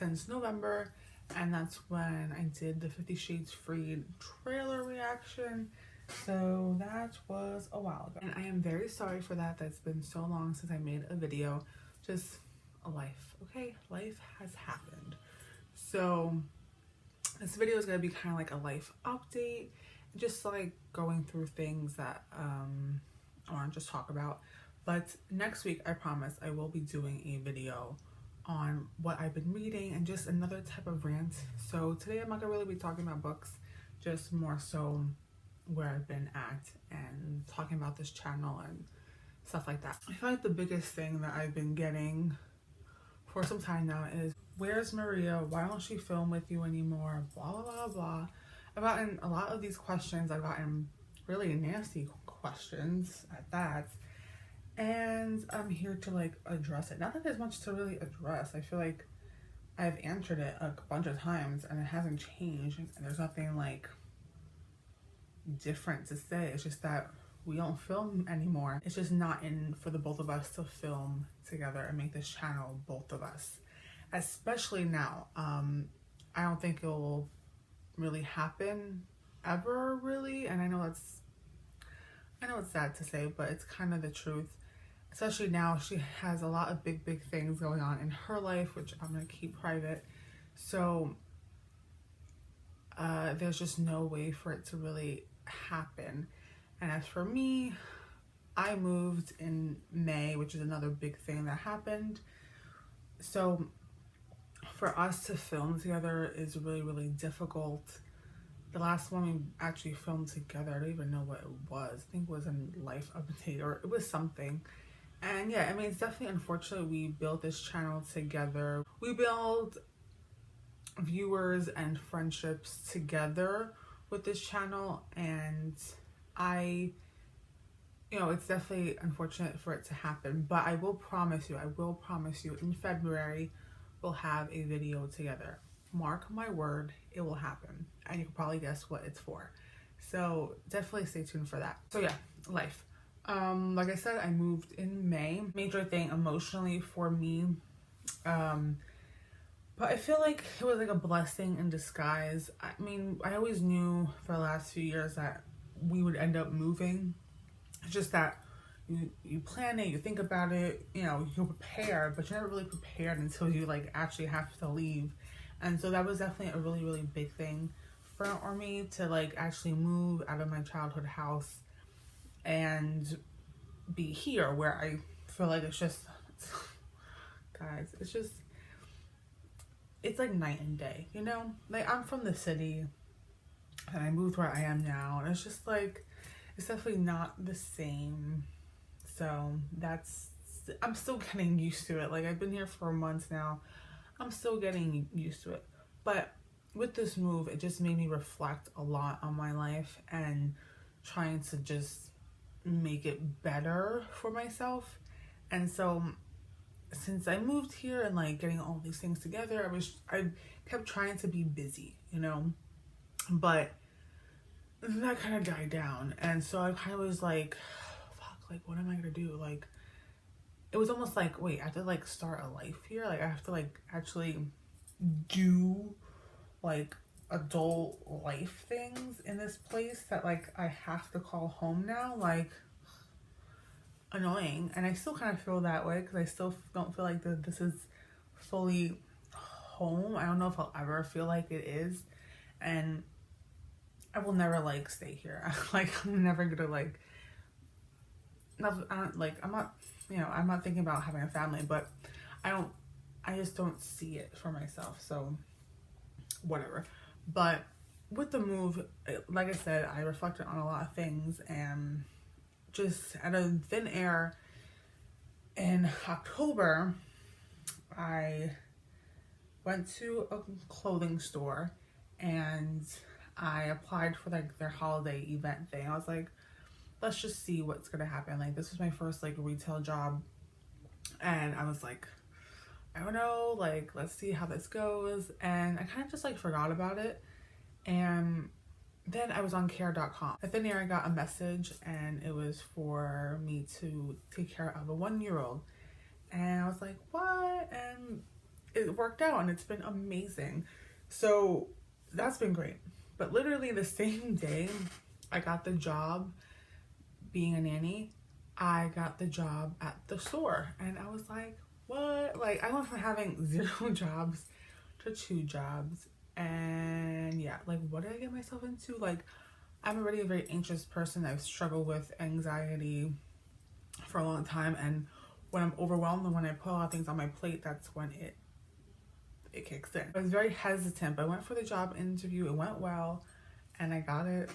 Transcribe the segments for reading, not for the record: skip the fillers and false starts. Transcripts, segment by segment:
since November, and that's when I did the 50 Shades Freed trailer reaction. So that was a while ago, and I am very sorry for that. That's been so long since I made a video. Just life, okay? Life has happened. So this video is going to be kind of like a life update, just like going through things that I want to just talk about. But next week, I promise, I will be doing a video on what I've been reading and just another type of rant. So today I'm not gonna really be talking about books, just more so where I've been at and talking about this channel and stuff like that. I feel like the biggest thing that I've been getting for some time now is, where's Maria? Why don't she film with you anymore? Blah, blah, blah, blah. I've gotten a lot of these questions. I've gotten really nasty questions at that. And I'm here to like address it. Not that there's much to really address. I feel like I've answered it a bunch of times and it hasn't changed. And there's nothing like different to say. It's just that we don't film anymore. It's just not in for the both of us to film together and make this channel both of us. Especially now. I don't think it will really happen ever, really. And I know it's sad to say, but it's kind of the truth. Especially now, she has a lot of big things going on in her life, which I'm going to keep private. So there's just no way for it to really happen. And as for me, I moved in May, which is another big thing that happened. So for us to film together is really difficult. The last one we actually filmed together, I don't even know what it was. I think it was a life update or it was something. And yeah, I mean, it's definitely unfortunate we built this channel together. We build viewers and friendships together with this channel, and it's definitely unfortunate for it to happen, but I will promise you in February, we'll have a video together. Mark my word, it will happen. And you can probably guess what it's for. So definitely stay tuned for that. So yeah, life. Like I said, I moved in May. Major thing emotionally for me. But I feel like it was like a blessing in disguise. I mean, I always knew for the last few years that we would end up moving. It's just that you plan it, you think about it, you prepare, but you're never really prepared until you like actually have to leave. And so that was definitely a really big thing for me to like actually move out of my childhood house and be here, where I feel like it's guys, it's like night and day, like I'm from the city and I moved where I am now, and it's just like, it's definitely not the same. So I'm still getting used to it. Like, I've been here for months now. I'm still getting used to it. But with this move, it just made me reflect a lot on my life and trying to just make it better for myself. And so since I moved here and like getting all these things together, I kept trying to be busy, but that kind of died down. And so I kind of was like, fuck, like what am I gonna do? Like, it was almost like, wait, I have to like start a life here. Like I have to like actually do like adult life things in this place that like I have to call home now. Like, annoying. And I still kind of feel that way because I still don't feel like this is fully home. I don't know if I'll ever feel like it is, and I will never like stay here. Like, I'm never gonna like, I'm not thinking about having a family, but I just don't see it for myself. So whatever. But with the move, like I said, I reflected on a lot of things, and just out of thin air in October, I went to a clothing store and I applied for like their holiday event thing. I was like, let's just see what's gonna happen. Like, this was my first like retail job, and I was like, I don't know, like, let's see how this goes. And I kind of just like forgot about it. And then I was on care.com. At the near, I got a message, and it was for me to take care of a 1-year-old. And I was like, what? And it worked out and it's been amazing. So that's been great. But literally the same day I got the job being a nanny, I got the job at the store. And I was like, what? Like, I went from having 0 jobs to 2 jobs. And yeah, like, what did I get myself into? Like, I'm already a very anxious person. I've struggled with anxiety for a long time. And when I'm overwhelmed and when I put a lot of things on my plate, that's when it kicks in. I was very hesitant, but I went for the job interview. It went well, and I got it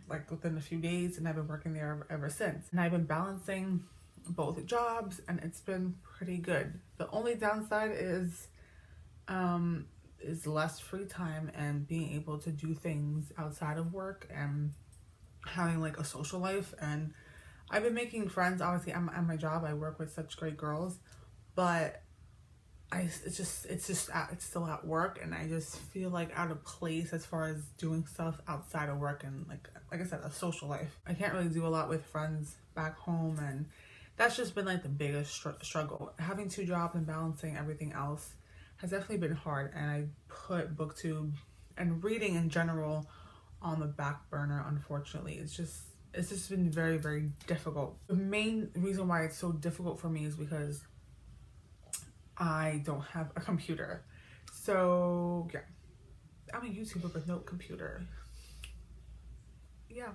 like within a few days, and I've been working there ever since. And I've been balancing both jobs, and it's been pretty good. The only downside is less free time and being able to do things outside of work and having like a social life. And I've been making friends. Obviously, at my job, I work with such great girls, but it's still at work, and I just feel like out of place as far as doing stuff outside of work and like I said, a social life. I can't really do a lot with friends back home, and that's just been like the biggest struggle. Having 2 jobs and balancing everything else has definitely been hard, and I put Booktube and reading in general on the back burner. Unfortunately, it's just been very, very difficult. The main reason why it's so difficult for me is because I don't have a computer. So yeah, I'm a YouTuber with no computer. Yeah,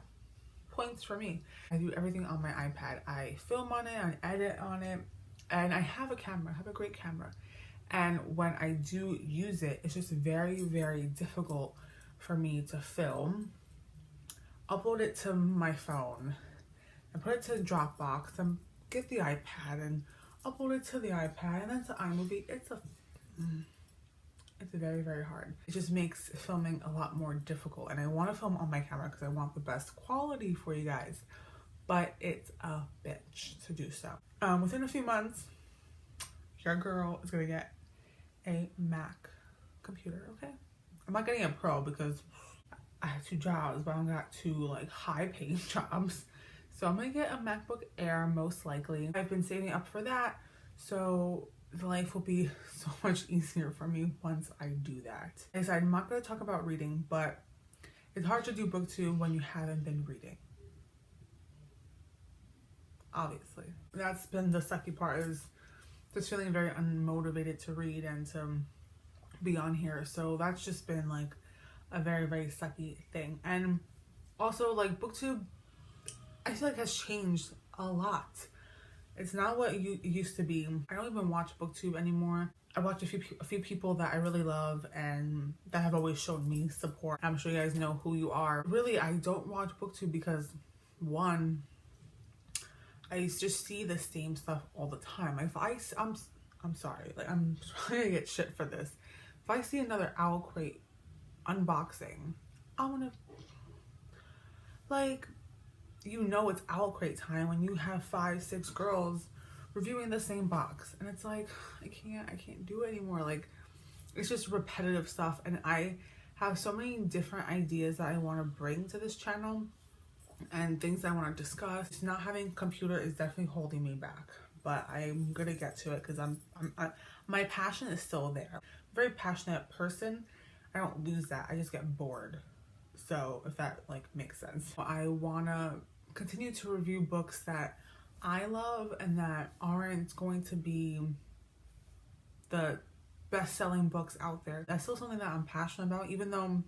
points for me. I do everything on my iPad. I film on it, I edit on it, and I have a camera. I have a great camera. And when I do use it, it's just very, very difficult for me to film, upload it to my phone, and put it to Dropbox, and get the iPad and upload it to the iPad and then to iMovie. It's very, very hard. It just makes filming a lot more difficult, and I want to film on my camera because I want the best quality for you guys, but it's a bitch to do so. Within a few months, your girl is gonna get a Mac computer. Okay, I'm not getting a Pro because I have 2 jobs, but I got 2 like high-paying jobs. So I'm gonna get a MacBook Air most likely. I've been saving up for that, so the life will be so much easier for me once I do that. Like I said, I'm not gonna talk about reading, but it's hard to do Booktube when you haven't been reading. Obviously. That's been the sucky part, is just feeling very unmotivated to read and to be on here. So that's just been like a very, very sucky thing. And also like Booktube, I feel like has changed a lot. It's not what it used to be. I don't even watch Booktube anymore. I watch a few people that I really love and that have always shown me support. I'm sure you guys know who you are. Really, I don't watch Booktube because, one, I just see the same stuff all the time. I'm sorry, like I'm trying to get shit for this. If I see another Owl Crate unboxing, I wanna, like, you know it's Owl Crate time when you have 5-6 girls reviewing the same box, and it's like I can't do it anymore. Like, it's just repetitive stuff, and I have so many different ideas that I want to bring to this channel and things I want to discuss. Not having a computer is definitely holding me back, but I'm gonna get to it because my passion is still there. I'm a very passionate person. I don't lose that. I just get bored. So if that like makes sense, I wanna continue to review books that I love and that aren't going to be the best-selling books out there. That's still something that I'm passionate about, even though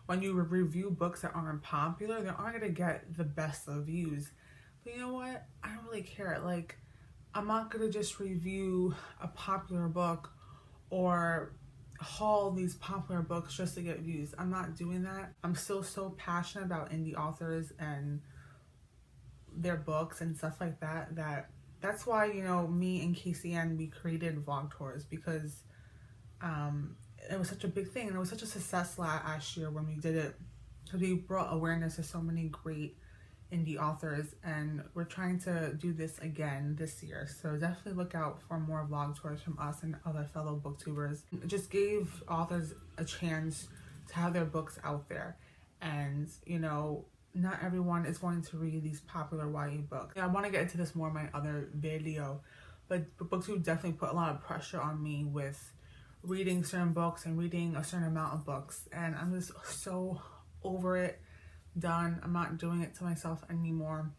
when you review books that aren't popular, they aren't gonna get the best reviews. But you know what? I don't really care. Like, I'm not gonna just review a popular book or haul these popular books just to get views. I'm not doing that. I'm still so passionate about indie authors and their books and stuff like that, that's why, you know, me and KCN, we created vlog tours, because it was such a big thing and it was such a success last year when we did it, because we brought awareness to so many great indie authors, and we're trying to do this again this year. So definitely look out for more vlog tours from us and other fellow booktubers. It just gave authors a chance to have their books out there, and you know, not everyone is going to read these popular YA books. Yeah, I want to get into this more in my other video, but Booktube definitely put a lot of pressure on me with reading certain books and reading a certain amount of books, and I'm just so over it, done. I'm not doing it to myself anymore.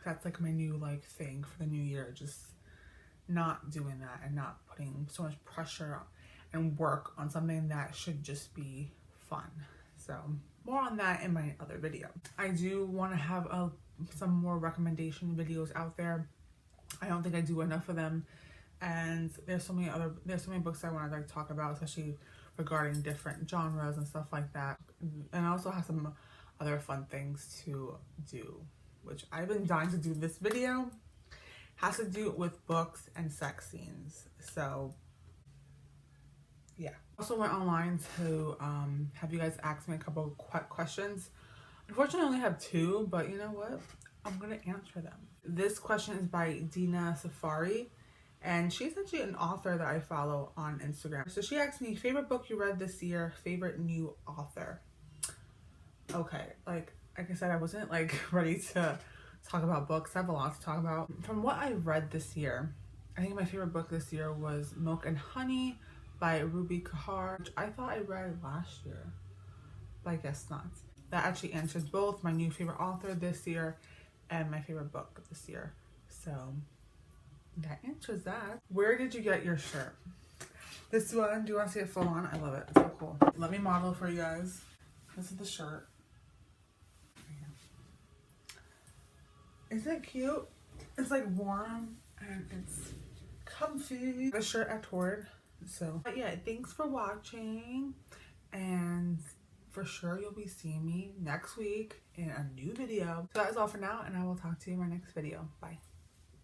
That's like my new like thing for the new year, just not doing that and not putting so much pressure and work on something that should just be fun. So more on that in my other video. I do want to have some more recommendation videos out there. I don't think I do enough of them, and there's so many books I want to like talk about, especially regarding different genres and stuff like that. And I also have some other fun things to do, which I've been dying to do. This video has to do with books and sex scenes. So yeah. Also went online to have you guys ask me a couple of questions. Unfortunately, I only have 2, but you know what? I'm gonna answer them. This question is by Dina Safari, and she's actually an author that I follow on Instagram. So she asked me, favorite book you read this year, favorite new author. Okay, like I said, I wasn't like ready to talk about books. I have a lot to talk about. From what I read this year, I think my favorite book this year was Milk and Honey by Ruby Kahar, which I thought I read last year, but I guess not. That actually answers both my new favorite author this year and my favorite book this year. So that answers that. Where did you get your shirt? This one, do you want to see it full on? I love it. It's so cool. Let me model for you guys. This is the shirt. Isn't it cute? It's like warm and it's comfy. The shirt at Torrid. So but yeah, thanks for watching, and for sure you'll be seeing me next week in a new video. So that is all for now, and I will talk to you in my next video. Bye.